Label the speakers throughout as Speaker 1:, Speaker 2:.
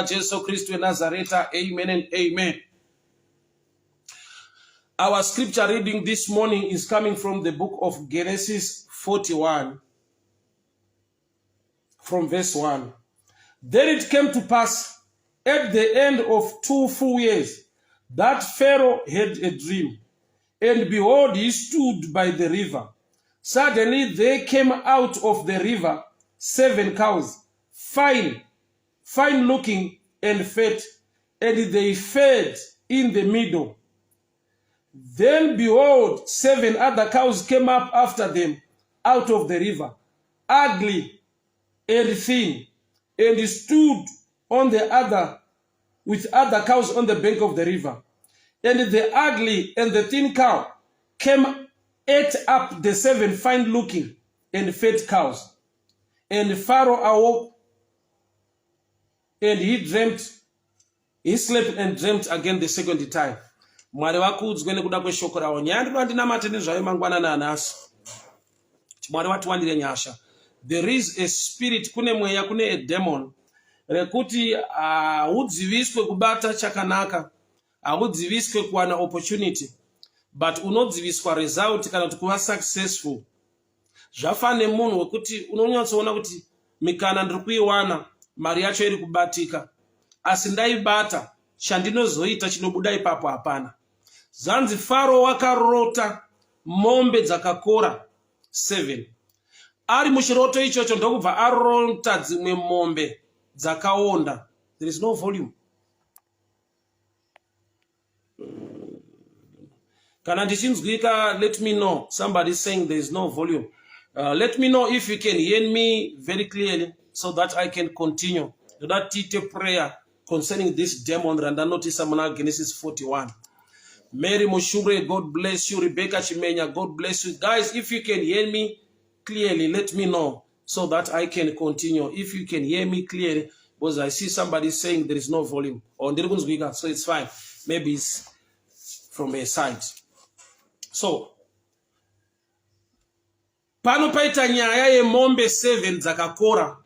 Speaker 1: Jesu Christu Nazareta, amen and amen. Our scripture reading this morning is coming from the book of Genesis 41, from verse 1. Then it came to pass at the end of 2 full years that Pharaoh had a dream, and behold, he stood by the river. Suddenly there came out of the river 7 cows, fine looking and fat, and they fed in the middle. Then behold, 7 other cows came up after them out of the river, ugly and thin, and stood on the other with other cows on the bank of the river. And the ugly and the thin cow ate up the 7 fine looking and fat cows. And Pharaoh awoke, and he slept and dreamt again the second time. Mwari wakudzwe nekuda kweshoko rawo. Nyandiro andinamate nezvayo mangwanana anaso. Mwari watiwandire nyasha. There is a spirit, kune mweya, kune a demon, rekuti udziviswe kubata chakanaka, udziviswe kuwana opportunity, but unodziviswa result kana kuti kuva successful. Zvafane munhu wekuti unonyatsoona kuti mikana ndiri kuiwana, mari yacho iri kubatika, asi ndaibata chandinozoita chinobuda ipapo hapana. Zanzi Pharaoh wakarota mombe dzakakora 7. Ari muchiroto ichocho ndokubva arota dzimwe mombe dzakaonda. There is no volume. Kana ndichinzwika, let me know. Somebody is saying there is no volume. Let me know if you can hear me very clearly so that I can continue. That teacher prayer concerning this demon, and I notice I'm Genesis 41. Mary Moshure, God bless you. Rebecca Chimenya, God bless you. Guys, if you can hear me clearly, let me know so that I can continue. If you can hear me clearly, because I see somebody saying there is no volume. So it's fine. Maybe it's from a side. So, pano paita nyaya yemombe 7 dzakakora,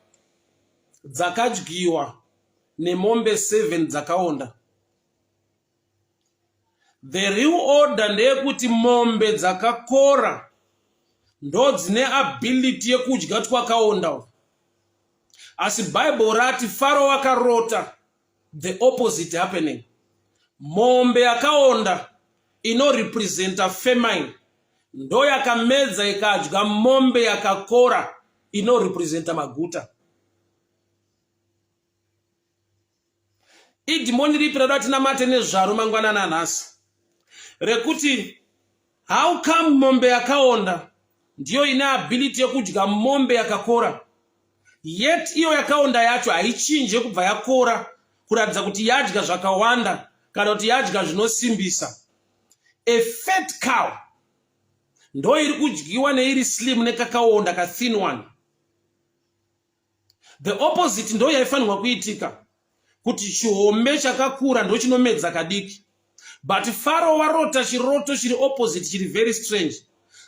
Speaker 1: dzakadyiwa nemombe 7 dzakaonda. The real order ndeyekuti mombe dzakakora ndo dzine ability yekudya twakaonda. As Bible rati Pharaoh wakarota, the opposite happening. Mombe yakaonda ino representa famine, ndo yakamedza ikadya mombe yakakora ino representa maguta. Idimoni ripi radatinamate nezvaro mangwanana nhasi, rekuti how come mombe yakaonda ndiyo ine ability yekudya mombe yakakora, yet iyo yakaonda yacho haichinje kubva yakora kuratidza kuti yadya zvakawanda kana kuti yadya zvinosimbisa. A fat cow ndo iri kudyiwa neiri slim nekakaonda ka thin one. The opposite ndo yaifanirwa kuitika, kuti chihombe chakakura ndo chinomedza kadiki. But Pharaoh warota chiroto chiri opposite, chiri very strange.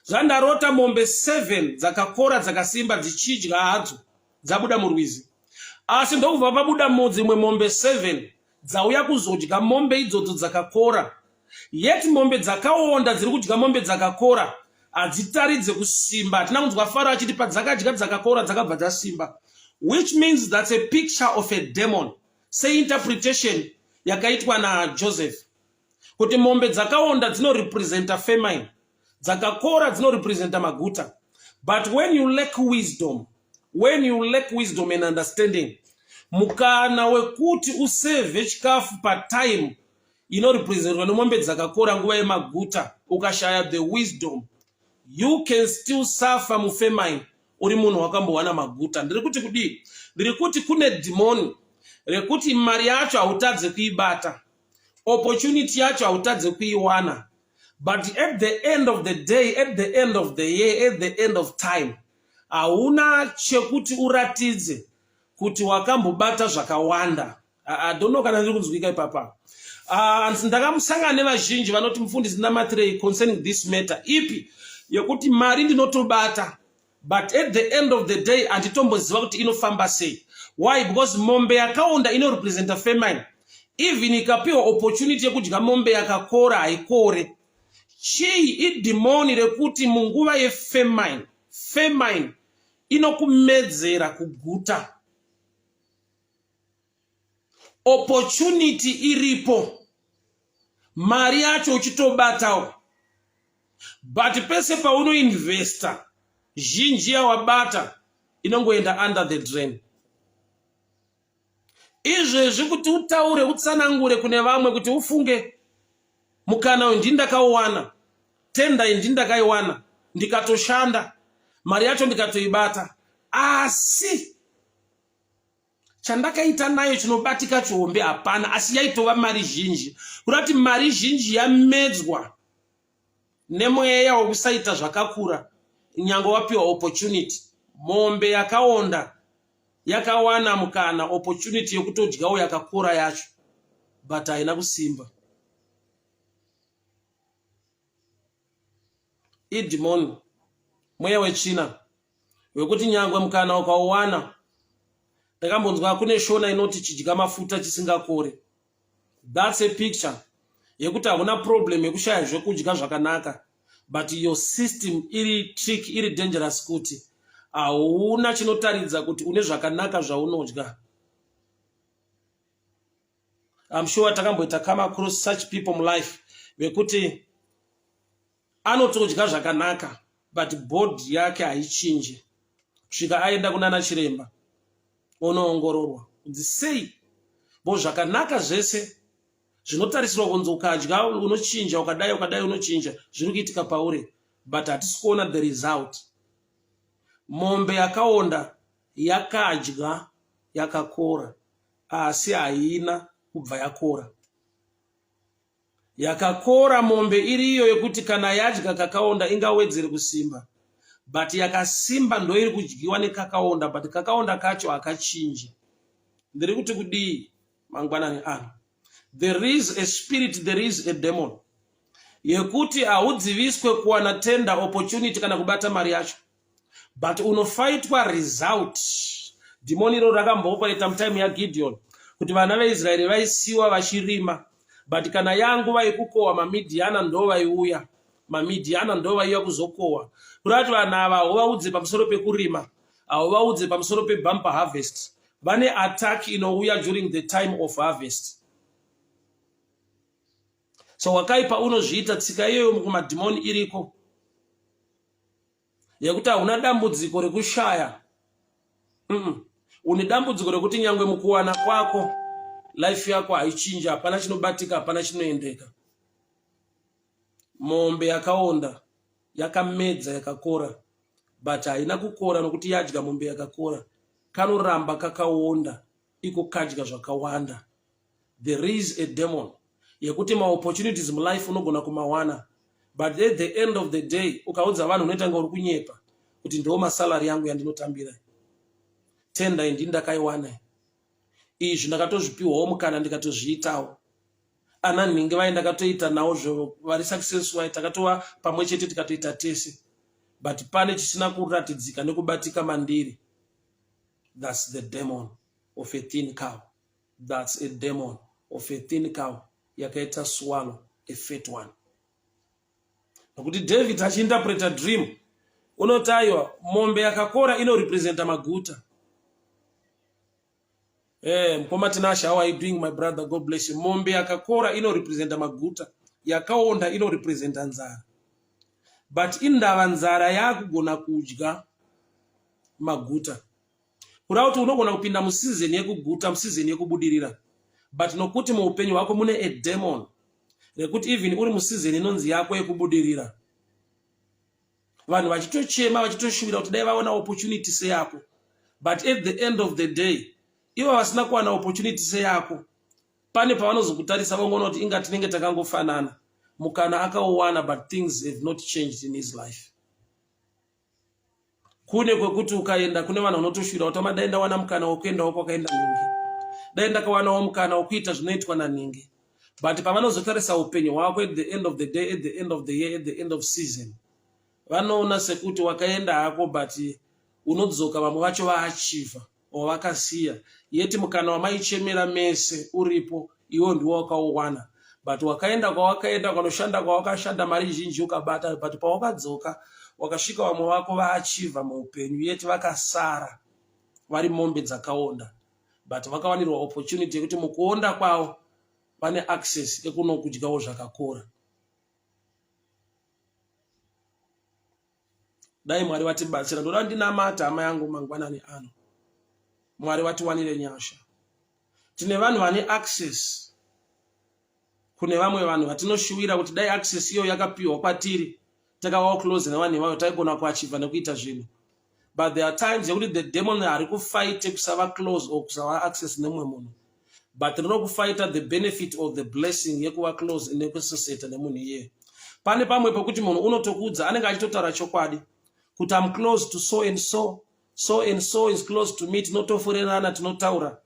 Speaker 1: Zvandarota mombe 7 dzakakora dzakasimba dzichidya hadzo dzabuda murwizi. Asi ndokubva pabuda dzimwe mombe 7 dzauya kuzodya mombe idzodzo dzakakora. Yet mombe dzakaonda dziri kudya mombe dzakakora hadzitaridze kusimba. Hatina kunzwa Pharaoh achiti padzakadya dzakakora dzakabva dzasimba. Which means that's a picture of a demon. Say interpretation yakaitwa na Joseph. Kuti mombe dzakaonda dzino representa famine, dzakakora dzino representa maguta. But when you lack wisdom and understanding, mukana wekuti useve chikafu pa time ino representa mombe dzakakora nguva yemaguta, ukashaya the wisdom, you can still suffer mu famine uri munhu wakambowana maguta. Ndiri kuti kune demoni rekuti mari yacho hautadze kuibata, opportunity yacho hautadze kuiwana, but at the end of the day, at the end of the year, at the end of time, hauna chekuti uratidze kuti wakambobata zvakawanda. I don't know kana ndiri kunzwika ipapa. Ndakamusangana nevazhinji vanoti mufundisi ndinamatirei concerning this matter ipi yekuti mari ndinotobata, but at the end of the day anditomboziva kuti inofamba sei. Why? Because mombe yakaonda inorepresenta famine. Even ikapiwa opportunity yekudya mombe yakakora haikore. Chii idhimoni rekuti munguva yefamine, famine inokumedzera kuguta. Opportunity iripo, mari yacho uchitobatawo, but pese paunoinvesta zhinji yawabata inongoenda under the drain. Izvezvi kuti utaure utsanangure kune vamwe kuti ufunge mukana uyu ndindakauwana, tenda iyi ndindakaiwana, ndikatoshanda, mari yacho ndikatoibata, asi chandakaita nayo chinobatika chihombe hapana, asi yaitova mari zhinji. Kurati mari zhinji yamedzwa nemweya wekusaita zvakakura nyange wapiwa opportunity. Mombe yakaonda yakawana mukana opportunity yekutodyawo yakakura yacho, but haina kusimba. Idhimoni, mweya wechina wekuti nyangwe mukana ukauwana. Ndakambonzwa kune shona inoti chidya mafuta chisingakore. That's a picture yekuti hauna problem yekushaya zvekudya zvakanaka, but your system iri trick, iri dangerous kuti hauna chinotaridza kuti une zvakanaka zvaunodya. I'm sure takamboita come across such people in life wekuti anotodya zvakanaka but body yake haichinji. Kusvika aenda kunana chiremba onoongororwa kuti sei bo zvakanaka zvese zvinotarisirwa kunzi ukadya unochinja, ukadai unochinja, zviri kuitika pauri, but hatisi kuona the result. Mombe yakaonda yakadya yakakora, asi haina kubva yakora. Yakakora mombe iriyo yekuti kana yadya kakaonda ingawedzere kusimba, but yakasimba ndo iri kudyiwa nekakaonda, but kakaonda kacho hakachinji. Ndiri kuti kudii mangwanani ano? There is a spirit, there is a demon yekuti haudziviswe kuwana tenda opportunity kana kubata mari yacho, but unofaitwa result. Demon iro rakambooperaita mutime yaGideon kuti vana veIsraeri vaisiwa vachirima, but kana yanguva yekukohwa maMidhiana ndo vaiuya. maMidhiana ndo vaiuya kuzokohwa. Kurati vanhu ava hauvaudze pamusoro pekurima, hauvaudze pamusoro pebumper harvest. Vane attack inouya during the time of harvest. So wakaipa unozviita tsika iyoyo mukumadhimoni iriko yekuti hauna dambudziko rekushaya. Une dambudziko rekuti nyangwe mukuwana kwako life yako haichinja, hapana chinobatika, hapana chinoendeka. Mombe yakaonda yakamedza yakakora, but haina kukora nokuti yadya mombe yakakora. Kanoramba kakaonda iko kadya zvakawanda. There is a demon yekuti opportunities in life unogona kumawana, but at the end of the day ukaudza vanhu unoita ngauri kunyepa kuti ndo masalary yangu yandinotambira, tenda iyi ndakaiwana, izvi ndakatozvipiwawo mukana ndikatozviitawo. Ana nhingi vaenda katoita nawo zvo vari successful, takatova pamwe chete tikatoita tese, but pane chisina kuratidzika nekubatika mandiri. That's the demon of a thin cow. That's a demon of a thin cow yakaita swallow a fat one. Nokuti David achiinterpreta dream unotaiwa mombe yakakora inorepresenta maguta. Mkoma tinasha, how are you doing my brother? God bless you. Mombe yakakora inorepresenta maguta, yakaonda inorepresenta nzara. But indava nzara yakugona kudya maguta. Kurauti unogona kupinda musizeni yekuguta, musizeni yekubudirira. But nokuti muupenyu wako mune a demon rekuti even uri musizeni inonzi yako yekubudirira, vanhu vachitochema vachitoshuvira kuti dai vaona opportunity seyako, but at the end of the day ivo vasina kuwana opportunity seyako. Pane pavanozokutarisa vongoona kuti inga tinenge takangofanana. Mukana akauwana, but things have not changed in his life. Kune kwekuti ukaenda kune vanhu vanotoshuvira kuti dai ndawana mukana wekuendawo kwakaenda ningi, dai ndakawanawo mukana wekuita zvinoitwa naningi, but pavanozotarisa upenyu hwako at the end of the day, at the end of the year, at the end of season, vanoona sekuti wakaenda hako but unodzoka vamwe vacho vaachiva. wavakasiya. Yeti mukana wamaichemera mese uripo, iwo ndiwo wakauwana. But wakaenda kwawakaenda, kwanoshanda kwawakashanda, mari zhinji ukabata, but pawakadzoka wakasvika vamwe vako vaachiva muupenyu, yeti vakasara vari mombe dzakaonda. But vakawanirwa opportunity yekuti mukuonda kwavo vane access ekunokudyawo zvakakora. Dai Mwari vatibatsira. Ndoda ndinamata hama yangu mangwanani ano. Mwari vatiwanire nyasha. Tine vanhu vane access kune vamwe vanhu vatinoshuwira kuti dai access iyo yakapiwa kwatiri takawawo close nevanhu ivavo taigona kuachiva nekuita zvinhu. But there are times yekuti the demon ari kufight kusava close or kusava access nemwe munhu. But rinokufighta the benefit of the blessing yekuva close nekusoseta nemunhu iye. Pane pamwe pekuti munhu unotokudza anenge achitotaura chokwadi kuti I'm close to so and so, so and so is close to me, tinotofurerana tinotaura.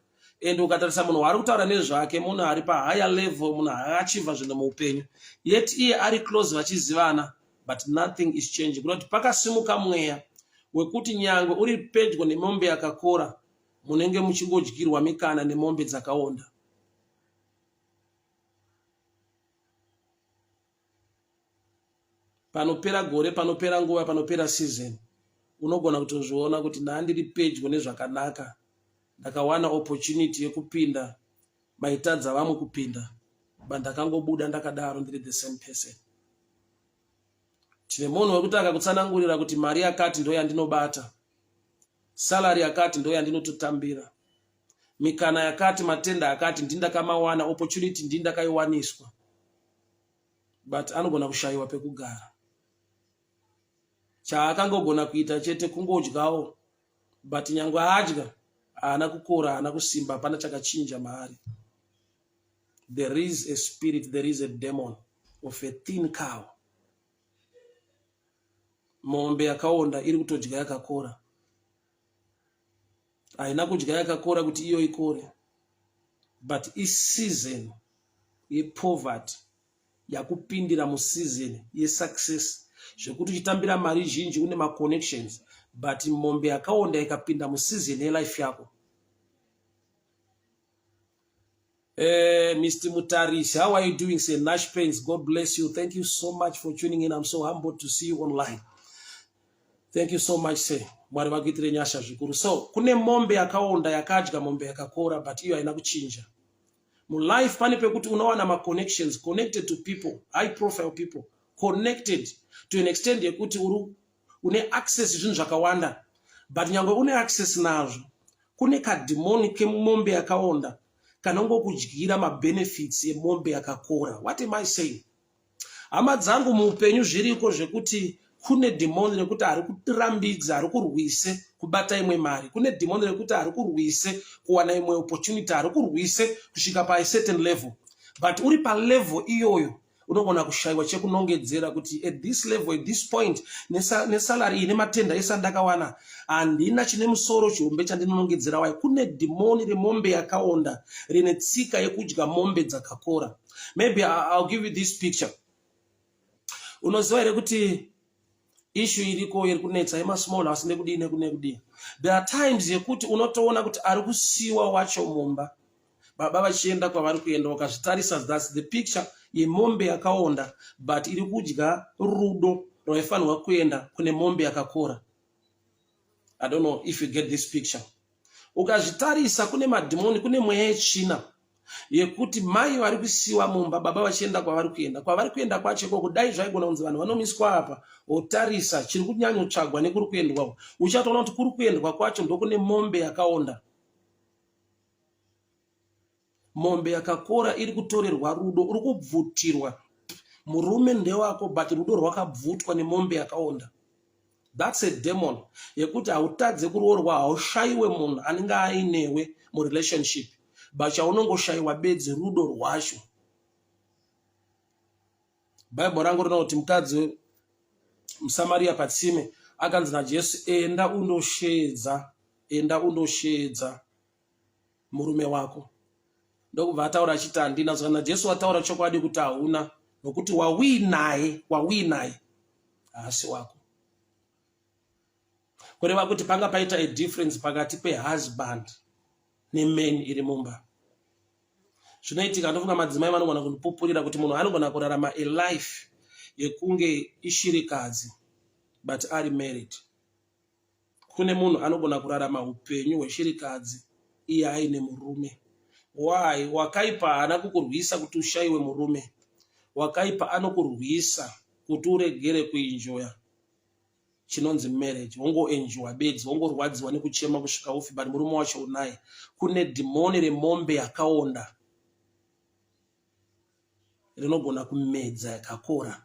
Speaker 1: And ukatarisa munhu ari kutaura nezvake munhu ari pa higher level, munhu akachiva zvinhu muupenyu, yet iye ari close vachizivana, but nothing is changing. Kuti pakasimuka mweya wekuti nyangwe uri pedyo nemombe yakakora munenge muchingodyirwa mikana nemombe dzakaonda. Panopera gore, panopera nguva, panopera season, unogona kutozviona kuti ndandiri pedyo nezvakanaka, ndakawana opportunity yekupinda maitadza vamwe kupinda, but ndakangobuda ndakadaro ndiri the same person. Tine munhu wekuti akakutsanangurira kuti mari yakati ndo yandinobata, salary yakati ndo yandinototambira, mikana yakati, matenda akati ndindakamawana, opportunity ndindakaiwaniswa, but anogona kushayiwa pekugara. Chaakangogona kuita chete kungodyawo, but nyangwe adya haana kukora, haana kusimba, hapana chakachinja maari. There is a spirit, there is a demon of a thin cow. Mombe yakaonda iri kutodya yakakora. Haina kudya yakakora kuti iyo ikore. But season yepoverty yakupindira museason yesuccess, zvekuti uchitambira mari zhinji une maconnections, but mombe yakaonda ikapinda museason yelife yako. Mr. Mutarisi, how are you doing? Say Nash Pains, God bless you. Thank you so much for tuning in. I'm so humbled to see you online. Thank you so much, say. Mwari vakuitire nyasha zvikuru. So, kune mombe yakaonda yakadya mombe yakakora, but iyo haina kuchinja. Mu life pane pekuti unawana ma connections, connected to people, high profile people, connected to an extent yekuti une access zvinhu zvakawanda, but nyangwe une access nazvo, kune kademoni kemombe yakaonda kanongokudyira ma benefits yemombe yakakora. What am I saying? Hama dzangu muupenyu zviriko zvekuti kune demoni rekuti ari kutirambidza, ari kurwise kubata imwe mari. Kune demoni rekuti ari kurwise kuwana imwe opportunity, ari kurwise kusvika pa a certain level. But uri pa level iyoyo unogona kushayiwa chekunongedzera kuti at this level, at this point, nesalary ine matenda esa ndakawana, handina chine musoro chihombe chandinonongedzera wayo. Kune demoni remombe yakaonda rine tsika yekudya mombe dzakakora. Maybe I'll give you this picture. Unoziva here kuti issue iriko iri kunetsa yemasmall house nekudini nekudini. There are times yekuti unotoona kuti ari kusiwa wacho mumba, baba vachienda kwavari kuenda, wakazvitarisa, that's the picture yemombe yakaonda, but iri kudya rudo rwaifanirwa kuenda kune mombe yakakora. I don't know if you get this picture. Ukazvitarisa kune mademoni, kune mweya yechina yekuti mai vari kusiwa mumba, baba vachienda kwavari kuenda kwacho kudai zvaigona kunzi vanhu vanomiswa apa otarisa chiri kunyanyotsvagwa nekuri kuendwa, uchatoona kuti kuri kuendwa kwacho ndokune mombe yakaonda. Mombe yakakora iri kutorerwa rudo, uri kubvutirwa. Murume ndewako, but rudo rwakabvutwa nemombe yakaonda. That's a demon yekuti hautadze kuroorwa, haushayiwe munhu anenge ainewe murelationship, but chaunongoshayiwa bedzi rudo rwacho. Bhaibheri rangu rinoti mukadzi muSamaria patsime akanzi naJesu, enda undoshedza murume wako. Ndokubva ataura achiti handina. Saka naJesu ataura chokwadi kuti hauna, nokuti wawii naye haasi wako. kureva kuti panga paita a difference pakati pehusband nemen iri mumba. Zvinoitika ndofunga madzimai vanogona kunipupurira kuti munhu anogona kurarama a life yekunge ishirikadzi but ari married. Kune munhu anogona kurarama upenyu hweshirikadzi iye aine murume. Why? Wakaipa haana kukurwisa kuti ushayiwe murume. Wakaipa anokurwisa kuti uregere kuenjoya chinonzi marriage. Wongoenjoya bedzi, wongorwadziwa nekuchema kusvika ufi, but murume wacho unaye. Kune dhimoni remombe yakaonda rinogona kumedza yakakora.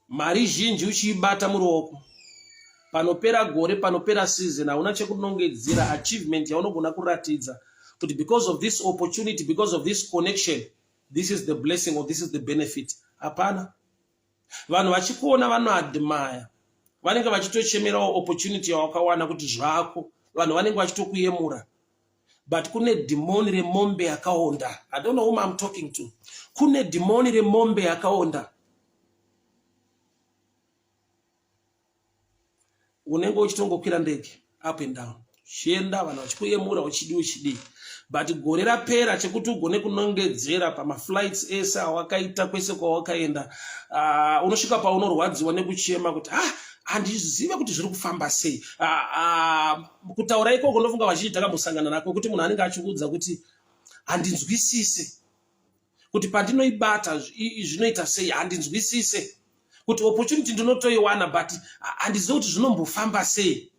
Speaker 1: Mari zhinji uchiibata muruoko, panopera gore, panopera season, hauna chekunongedzera achievement yaunogona kuratidza kuti because of this opportunity, because of this connection, this is the blessing or this is the benefit. Hapana. Vanhu vachikuona vanoadmire, vanenge vachitochemerawo opportunity yawakawana kuti zvako, vanhu vanenge vachitokuyemura. But kune dhimoni remombe yakaonda. I don't know whom I'm talking to. Kune dhimoni remombe yakaonda. Unenge uchitongokwira ndege up and down. Chienda vanhu vachikuyemura uchidi. But gore rapera chekuti ugone kunongedzera pamaflights ese awakaita kwese kwawakaenda. Unosvika paunorwadziwa nekuchema kuti handizive kuti zviri kufamba sei. Kutaura ikoko ndofunga vazhinji takambosangana nako kuti munhu anenge achiudza kuti handinzwisise. Kuti pandinoibata zvinoita sei handinzwisise. Kuti opportunity ndinotoiwana but handizive kuti zvinombofamba sei.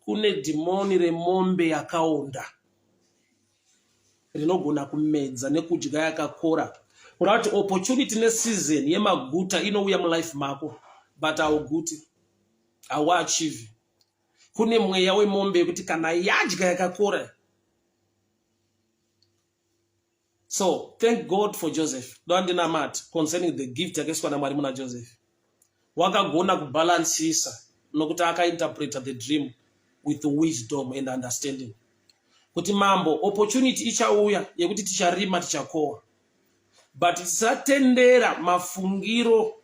Speaker 1: Kune dhimoni remombe yakaonda rinogona kumedza nekudya yakakora. Kurati opportunity neseason yemaguta inouya mulife mako but hauguti, hauachieve. Kune mweya wemombe yekuti kana yadya yakakora. So thank God for Joseph. Ndandinamati concerning the gift yakaiswa naMwari muna Joseph. Wakagona kubalansisa nokuti akainterpreta the dream with wisdom and understanding. Kuti mambo opportunity ichauya yekuti ticharima tichakowa. But tisatendera mafungiro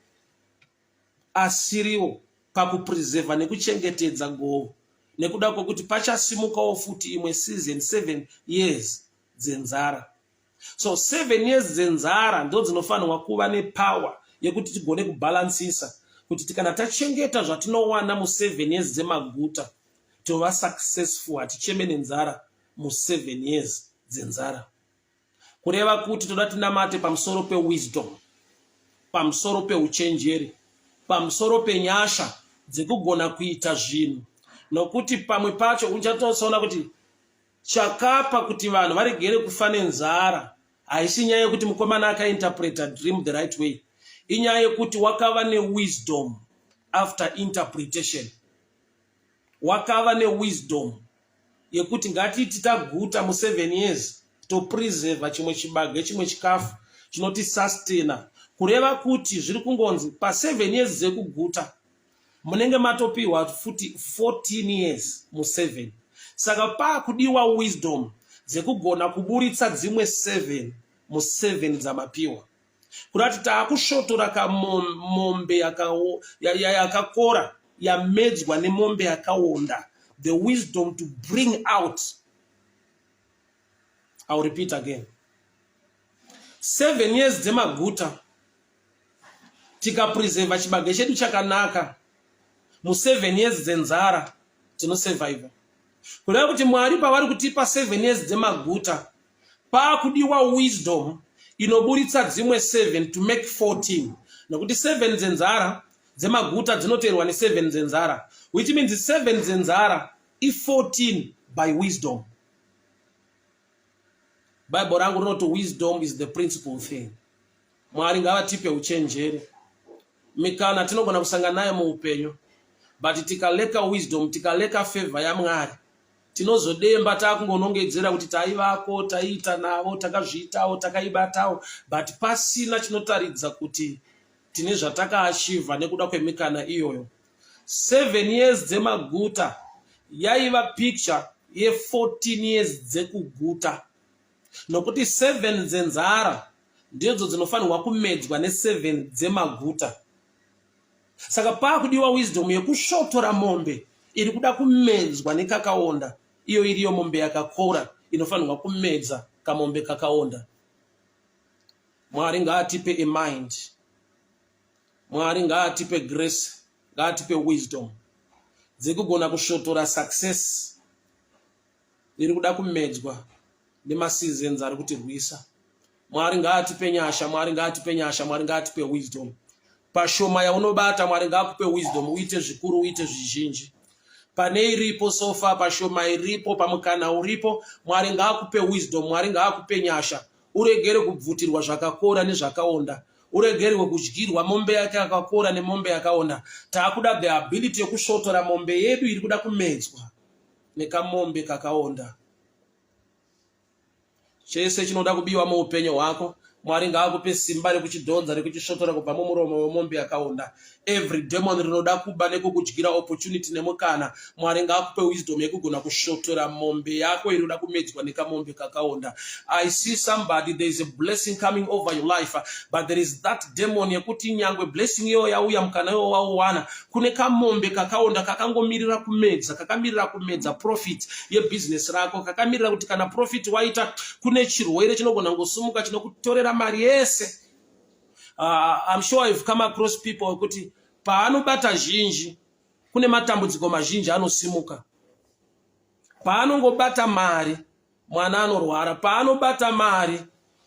Speaker 1: asiriwo pakupreserva nekuchengetedza govo. Nekuda kwokuti pachasimukawo futi imwe season 7 years dzenzara. So 7 years dzenzara ndo dzinofanirwa kuva nepower yekuti tigone kubalansisa kuti tikana tachengeta zvatinowana mu7 years dzemaguta tova successful, haticheme nenzara mu7 years dzenzara. Kureva kuti toda tinamate pamusoro pewisdom, pamusoro peuchenjeri, pamusoro penyasha dzekugona kuita zvinhu. Nokuti pamwe pacho uchatoona kuti chakapa kuti vanhu varegere kufa nenzara haisi nyaya yekuti mukomana akainterpreta dream the right way. Inyaya yekuti wakava newisdom after interpretation. Wakava newisdom yekuti ngatiti taguta mu7 years to preserve chimwe chibage, chimwe chikafu chinoti sustaina. Kureva kuti zviri kungonzi pa7 years dzekuguta munenge matopiwa futi 14 years mu7. Saka pakudiwa wisdom dzekugona kuburitsa dzimwe 7 mu7 dzamapiwa. Kurati taakushotora kamombe yakakora yamedzwa nemombe yakaonda. The wisdom to bring out. I'll repeat again. 7 years dzemaguta tikapreserva chibage chedu chakanaka mu7 years dzenzara tinosurvive. Kureva kuti Mwari pavari kutipa 7 years dzemaguta paakudiwa wisdom inoburitsa dzimwe 7 to make 14. Nokuti 7 dzenzara dzemaguta dzinoteerwa ne7 dzenzara, which means 7 dzenzara i14 by wisdom. Bible rangu rinoti wisdom is the principal thing. Mwari ngavatipe uchenjeri. Mikana tinogona kusangana nayo muupenyu, but tikaleka wisdom, tikaleka favor ya Mwari, tinozodemba takungonongedzera kuti taivako, taita navo, takazviitawo, takaibatawo, but pasina chinotaridza kuti tine zvatakaashiva nekuda kwemikana iyoyo. 7 years dzemaguta yaiva picture ye14 years dzekuguta. Nokuti 7 dzenzara ndidzo dzinofanirwa kumedzwa ne7 dzemaguta. Saka pakudiwa wisdom yekushotora mombe iri kuda kumedzwa nekakaonda, iyo iriyo mombe yakakora inofanirwa kumedza kamombe kakaonda. Mwari ngaatipe a mind, Mwari ngaatipe grace, ngaatipe wisdom dzekugona kushotora success iri kuda kumedzwa nemasizens ari kutirwisa. Mwari ngaatipe nyasha, Mwari ngaatipe nyasha, Mwari ngaatipe wisdom. Pashoma yaunobata Mwari ngaakupe wisdom, uite zvikuru, uite zvizhinji. Pane iripo sofa, pashoma iripo, pamukana uripo, Mwari ngaakupe wisdom, Mwari ngaakupe nyasha. Uregere kubvutirwa zvakakora nezvakaonda, uregere kudyirwa mombe yake yakakora nemombe yakaonda. Taakuda the ability yekushotora mombe yedu iri kuda kumedzwa nekamombe kakaonda. Chese chinoda kubiwa muupenyu hwako, Mwari ngaakupe simba rekuchidhonza rekuchishotora kubva mumuromo wemombe yakaonda. Every demon rinoda kuba nekukudyira opportunity nemukana, Mwari ngaakupe wisdom yekugona kushotora mombe yako inoda kumedzwa nekamombe kakaonda. I see somebody, there is a blessing coming over your life, but there is that demon yekuti nyangwe blessing yo yauya mukana yo wauwana, kune kamombe kakaonda kakangomirira kumedza, kakamirira kumedza profit yebusiness rako, kakamirira kuti kana profit waita kune chirwere chinogona ngosumuka chinokutorera mari yese. I'm sure I've come across people kuti paanobata zhinji kune matambudziko mazhinji anosimuka. Paanongobata mari mwana anorwara, paanobata mari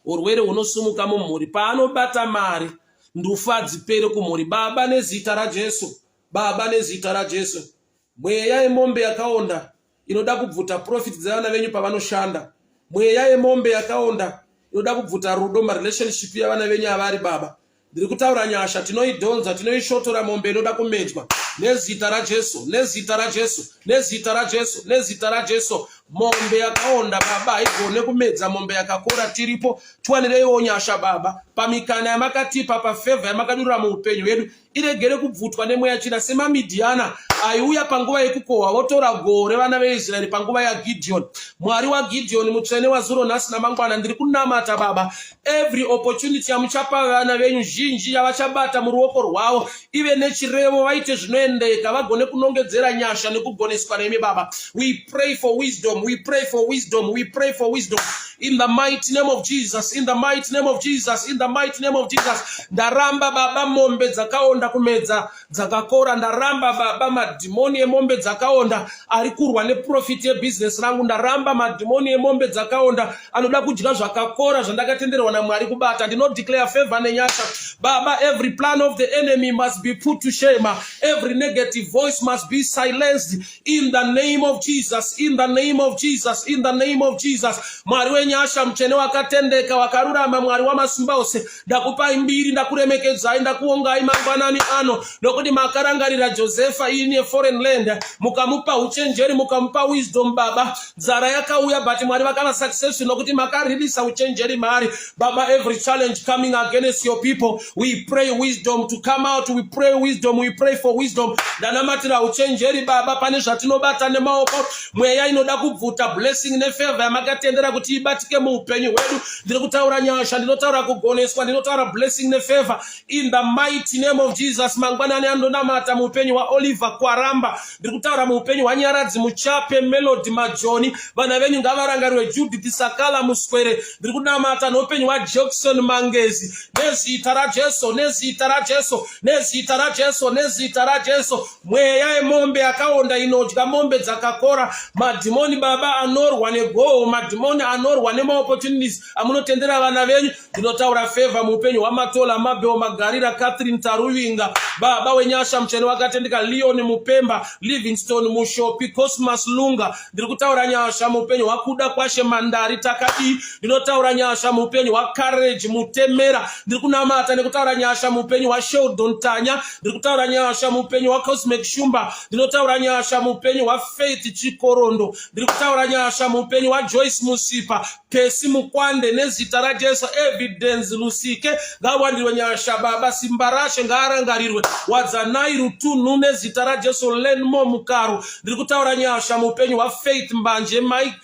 Speaker 1: urwere hunosumuka mumhuri, paanobata mari ndufu hadzipere kumhuri. Baba nezita raJesu, Baba nezita raJesu, mweya yemombe yakaonda inoda kubvuta profit dzavana venyu pavanoshanda, mweya yemombe yakaonda inoda kubvuta rudo marelationship yavana venyu avari Baba, ndiri kutaura nyasha, tinoidhonza, tinoishotora mombe inoda kumedzwa nezita raJesu, nezita raJesu, nezita raJesu, nezita raJesu. Mombe yakaonda Baba haigone kumedza mombe yakakora. Tiripo tiwanireiwo nyasha Baba pamikana yamakatipa, pafavor yamakadurura muupenyu hwedu, iregere kubvutwa nemweya china semamidhiana aiuya panguva yekukohwa votora gore vana veIsraeri panguva yaGideon. Mwari waGideon, mutsvene wazuro nhasi namangwana, ndiri kunamata Baba every opportunity yamuchapa vana venyu zhinji yavachabata muruoko rwavo, ive nechirevo, vaite zvinoendeka, vagone kunongedzera nyasha nekugoneswa nemi Baba. We pray for wisdom, we pray for wisdom, we pray for wisdom in the mighty name of Jesus, in the mighty name of Jesus, in the mighty name of Jesus. Ndaramba Baba mombe dzakaonda kumedza dzakakora, ndaramba Baba madhimoni emombe dzakaonda ari kurwa neprofit yebusiness rangu, ndaramba madhimoni emombe dzakaonda anoda kudya zvakakora zvandakatenderwa naMwari kubata. Ndino declare favor nenyasha Baba. Every plan of the enemy must be put to shame, every negative voice must be silenced in the name of Jesus, in the name of Jesus, in the name of Jesus. Mwari wenyasha, mchene wakatendeka wakarurama, Mwari wamasimba ose, ndakupa imbiri, ndakuremekedzai, ndakuongai mangwanani ano, nokuti makarangarira Josefa in a foreign land, mukamupa uchenjeri, mukamupa wisdom Baba. Zara yakauya but Mwari vakava successful nokuti makaririsa uchenjeri mari Baba. Every challenge coming against your people, we pray wisdom to come out, we pray wisdom, we pray for wisdom. Ndanamatira uchenjeri Baba pane zvatinobata nemaoko, mweya inoda kubvuta blessing nefavor yamakatendera kuti ibatike muupenyu hwedu. Ndiri kutaura nyasha, ndinotaura kugoneswa, ndinotaura blessing nefavor in the mighty name of Jesus. Mangwanani andonamata muupenyu wa Oliver Kwaramba, ndiri kutaura muupenyu wa Nyaradzi Muchape, Melody Majoni, vana venyu ngavarangarwe Judith Sakala Muswere, ndiri kunamata noupenyu wa Jackson Mangezi, nezita raJesu, nezita raJesu, nezita raJesu, nezita raJesu. Mweya yemombe yakaonda inodya mombe dzakakora, madhimoni Baba anorwa negoho, madhimoni anorwa nemaopportunities amunotendera vana venyu, ndinotaura favor muupenyu hwaMatola Mabeo Magarira, Catherine Taruvinga Baba wenyasha, mchene wakatendeka Leon Mupemba, Livingstone Mushopi, Cosmas Lunga, ndiri kutaura nyasha muupenyu hwakuda kwashe Mandari Takadi, ndinotaura nyasha muupenyu hwa Courage Mutemera, ndiri kunamata nekutaura nyasha muupenyu hwa Sheldon Tanya, ndiri kutaura nyasha muupenyu hwa Cosmic Shumba, ndinotaura nyasha muupenyu hwa Faith Chikorondo, ndiri kutaura nyasha muupenyu hwa Joyce Musipa, Pesi Mukwande, nezita raJesu. Evidence Lusike ngawandirwe nyasha Baba. Simbarashe ngarangarirwe wadzanai Rutunu, nezita raJesu. Lenmo Mukaro, ndiri kutaura nyasha muupenyu hwa Faith Mbanje Mike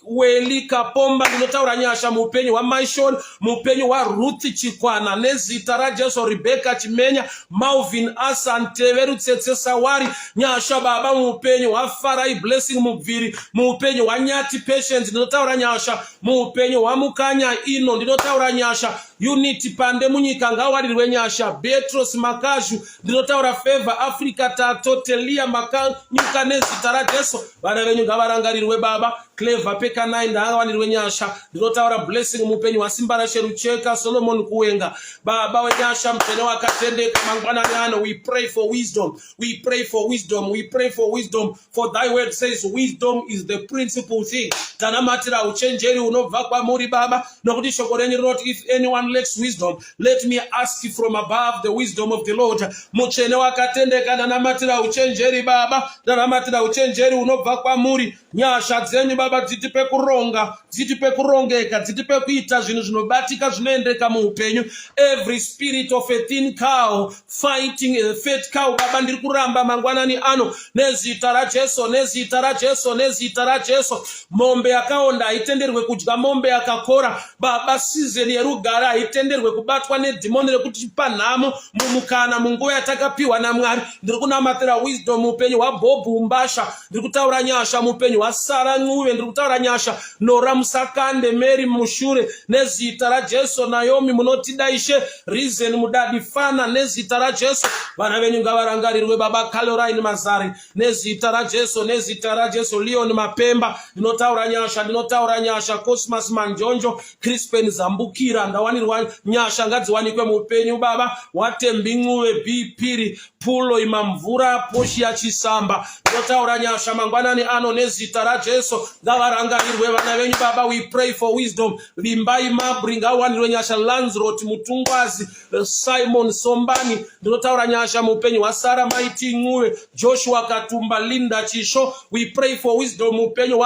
Speaker 1: Welika pomba ndinotaura nyasha muupenyu hwaMaishon, muupenyu hwaRuth Chikwana nezita raJesu, Rebecca Chimenya, Malvin Asan Teve Rutsetse Sawari, nyasha baba muupenyu hwaFarai Blessing Mubviri, muupenyu hwaNyati Patience ndinotaura nyasha, muupenyu hwamukanya Ino ndinotaura nyasha, Unity Pande munyika ngawarirwe nyasha, Betros Makashu ndinotaura Favor Africa Tato Telia Makanyuka nezita raJesu, vana venyu ngavarangarirwe baba. Clever Peka 9 ndawanirwe nyasha ndinotaura Blessing muupenyu hwaSimba raSherucheka, Solomon Kuwenga baba wenyasha mpene wakatendeka mangwanani ano. We pray for wisdom, we pray for wisdom, we pray for wisdom, for thy word says wisdom is the principal thing. Tanamatira uchenjeri unobva kwamuri baba, nokuti shoko renyu rinoti if anyone lacks wisdom, let me ask you from above the wisdom of the Lord. Muchene wakatendeka ndanamatira uchenjeri baba, ndanamatira uchenjeri unobva kwamuri. Nyasha dzenyu baba dzitipe kuronga, dzitipe kurongeka, dzitipe kuita zvinhu zvinobatika zvinoendeka muupenyu. Every spirit of a thin cow fighting a fat cow baba ndiri kuramba mangwanani ano nezita raJesu, nezita raJesu, nezita raJesu. Mombe yakaonda haitenderwe kudya mombe yakakora baba. Season yerugara haitenderwe kubatwa nedhimoni rekuti panhamo mumukana munguva yatakapiwa naMwari. Ndiri kunamatira wisdom muupenyu hwaBob Umbasha, ndiri kutaura nyasha muupenyu hwaSara Ncuve, ndiri kutaura nyasha Nora Musakande, Mary Mushure nezita raJesu. Naomi munotida Ishe, Reason Mudadi Fana nezita raJesu. Vana venyu ngavarangarirwe baba. Caroline Mazari nezita raJesu, nezita raJesu. Leon Mapemba ndinotaura nyasha, ndinotaura nyasha. Cosmas Manjonjo, Crispin Zambukira ndawanirwa nyasha ngadziwanikwe muupenyu baba. Watembi Ncuve, Bipiri Pulo Imamvura Poshia Chisamba ndinotaura nyasha mangwanani ano nezita raJesu. Ngavarangarirwe vana venyu baba. We pray for wisdom. Vimbai Mabri ngawanirwe nyasha. Lanzrot Mutungwazi, Simon Sombani ndinotaura nyasha muupenyu hwaSara Maiti Ncuve, Joshua Katumba, Linda Chisho. We pray for wisdom muupenyu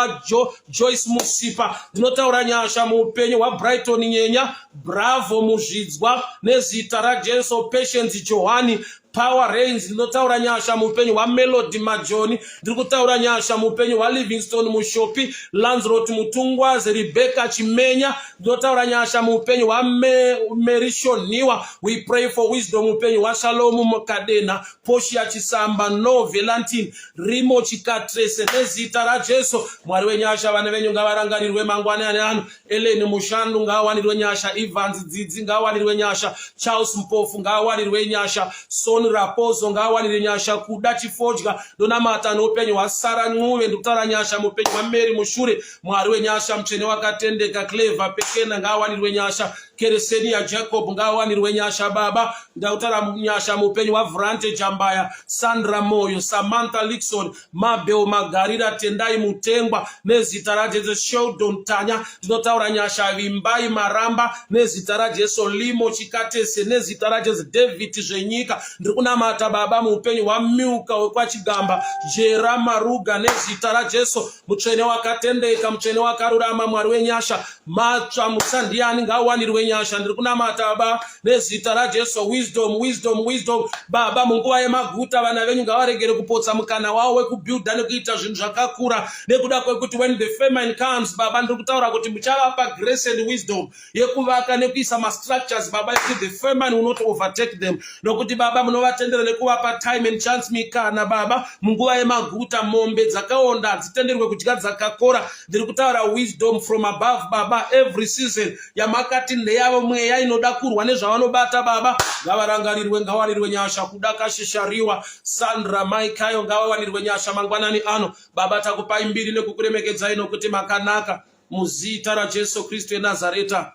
Speaker 1: Joyce Musipa ndinotaura nyasha muupenyu hwaBrighton Nyenya, Bravo Muzvidzwa nezita raJesu. Patience Johani, Power Reigns ndinotaura nyasha muupenyu hwaMelody Majoni, ndiri kutaura nyasha muupenyu hwaLivingstone Mushopi, Lanzrot Mutungwazi, Rebecca Chimenya ndinotaura nyasha muupenyu hwaMerishoniwa. We pray for wisdom muupenyu hwaShalom Mukadena, Poshia Chisamba, No Valentine, Rimo Chikatrese nezita raJesu. Mwari wenyasha vana venyu ngavarangarirwe mangwanani ano. Eleni Mushandu ngawanirwe nyasha, Evans Dzidzi ngawanirwe nyasha, Charles Mpofu ngawanirwe nyasha, Son Raposo ngawanirwe nyasha. Kuda Chifodya ndonamata noupenyu hwaSara Ncuve, ndikutaura nyasha muupenyu hwaMary Mushure. Mwari wenyasha mchene wakatendeka. Clever Pekena ngawanirwe nyasha. Keresenia Jacob ngawanirwe nyasha baba. Ndakutaura nyasha muupenyu hwaVrante Jambaya, Sandra Moyo, Samantha Lixon, Mabeo Magarira Tendai Mutengwa nezita raJesu. Sheldon Tanya ndinotaura nyasha. Vimbai Maramba nezita raJesu. Limo Chikatese nezita raJesu. David Zvenyika ndiri kunamata baba muupenyu hwaMiuka wekwachigamba, Jera Maruga nezita raJesu. Mutsvene wakatendeka, mutsvene wakarurama, Mwari wenyasha. Matsva Musandiani ngawanirwe nyasha, ndiri kunamata baba nezita raJesu. Wisdom, wisdom, wisdom baba. Munguva yemaguta vana venyu ngavaregere kupotsa mukana wavo wekubuilda nekuita zvinhu zvakakura, nekuda kwekuti when the famine comes baba, ndiri kutaura kuti muchavapa grace and wisdom yekuvaka nekuisa mastructures baba, yekuti the famine will not overtake them. Nokuti baba munovatendera nekuvapa time and chance mikana baba. Munguva yemaguta mombe dzakaonda dzitenderwe kudya dzakakora. Ndiri kutaura wisdom from above baba. Every season yamakati ndeyavo mweya inoda kurwa nezvavanobata baba, ngavarangarirwe, ngawanirwe nyasha. Kuda Kashishariwa, Sandra Maikayo ngawanirwe nyasha mangwanani ano baba. Takupai mbiri nekukuremekedzai nokuti makanaka, muzita raJesu Kristu eNazareta.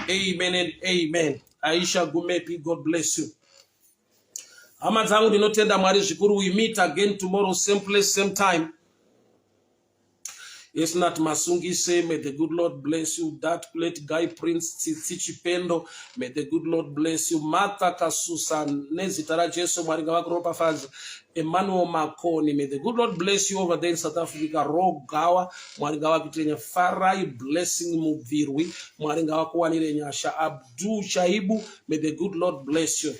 Speaker 1: Amen and amen. Aisha Gumepi, God bless you. Hama dzangu ndinotenda Mwari zvikuru. We meet again tomorrow, same place, same time. It's not Masungi say, may the good Lord bless you. That plate Guy Prince Tichipendo, may the good Lord bless you. Martha Kasusa nezita raJesu. Mwari ngavakuropa fazi. Emmanuel Makoni, may the good Lord bless you over there in South Africa. Rogawa, Mwari ngavakuitire Farai Blessing Mubvirwi, Mwari ngavakuwanire nyasha. Abdul Shaibu, may the good Lord bless you.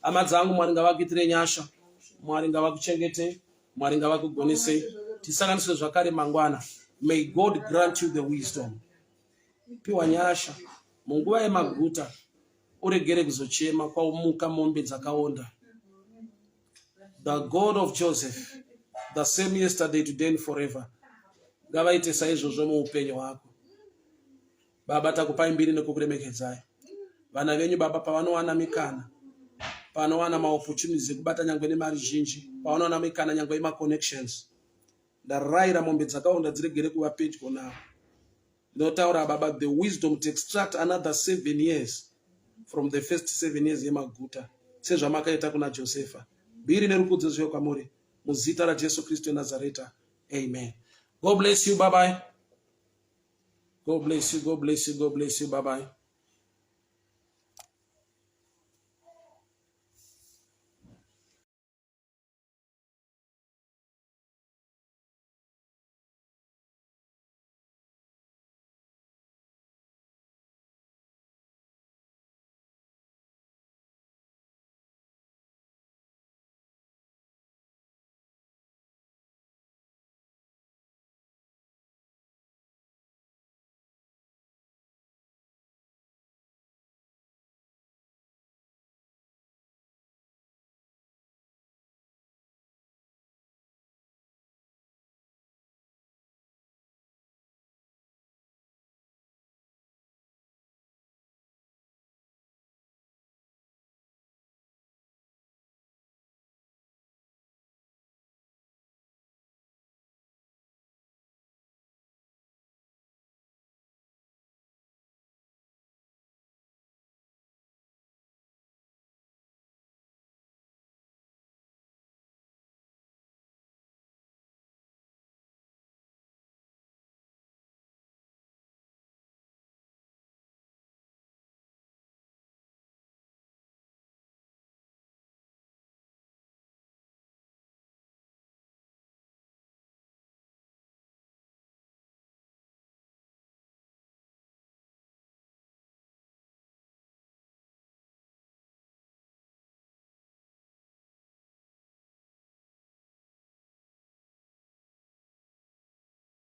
Speaker 1: Hama dzangu Mwari ngavakuitire nyasha, Mwari ngavakuchengete, Mwari ngavakugonese. Tisanganiswe zvakare mangwana. May God grant you the wisdom. Piwa nyasha. Munguva yemaguta. Uregere kuzochema kwa umuka mombe dzakaonda. The God of Joseph, the same yesterday, today, and forever. Ngavaite saizvozvo muupenyu hwako. Baba, takupai mbiri nekukuremekedzai. Vana venyu Baba pavanowana mikana, pavanowana maopportunities ekubata nyangwe nemari zhinji, pavanowana mikana nyangwe connections. Ndarayira mombe dzakaonda dziregere kuva pedyo navo. Ndinotaura Baba, the wisdom to extract another 7 years from the first 7 years yemaguta, sezvamakaita kuna Josefa. Mbiri nerukudzo zviwe kwamuri muzita raJesu Kristu weNazareta. Amen. God bless you. Bye bye. God bless you. God bless you. God bless you. Bye bye.